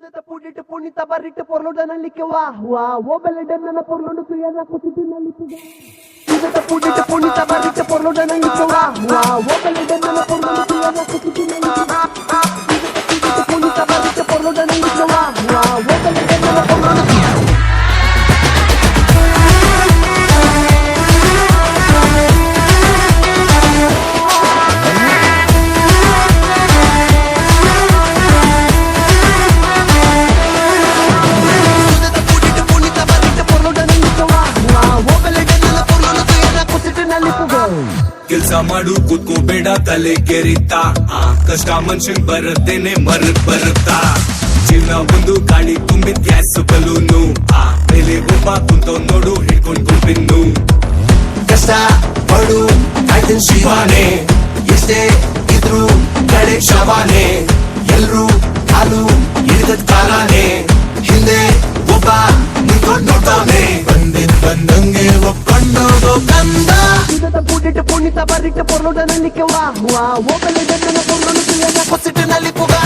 Sudete pudite punita barrite por lo dan ali que wa wo beleden na por lo tu ya ko sitinali puga Sudete pudite punita barrite por lo dan ali que wa wo beleden na por lo tu ya ko sitinali puga Sudete pudite punita barrite por lo dan ali que wa wo beleden na por lo tu ಕೆಲ್ಸ ಮಾಡು ಕೂತ್ಕೋಬೇಡ ತಲೆ ಕೆರಿತಾ ಕಷ್ಟ ಮನುಷ್ಯನ್ ಬರದೇನೆ ಮರಕ್ ಬರುತ್ತಾ ಜೀವನ ಒಂದು ಗಾಳಿ ತುಂಬಿದ gas balloon ಮೇಲೆ ಒಬ್ಬ ಕುಂತೋ ನೋಡು ಹಿಡ್ಕೊಂಡ್ ಗುಂಪಿನ್ನು ಕಷ್ಟ ಪಡು ಕಾಯ್ತನ್ ಶಿವಾನೆ ಎಷ್ಟೇ ಇದ್ರು ಕಡೆ ಶವಾನೆ ಎಲ್ರು ಕಾಲು ಹಿಡಿದ ಕಾಲಾನೆ ಹಿಂದೆ ಒಬ್ಬ ನಿಂತ್ಕೊಂಡ್ ನೋಡ್ತಾನೆ ಬಂದಂಗೆ ಒಪ್ಕೊಂಡೋಗೋ ಕಂದ Sudete pudite punita barrite por lo dan ali que wa wo beleden na por lo tu ya ko sitinali puga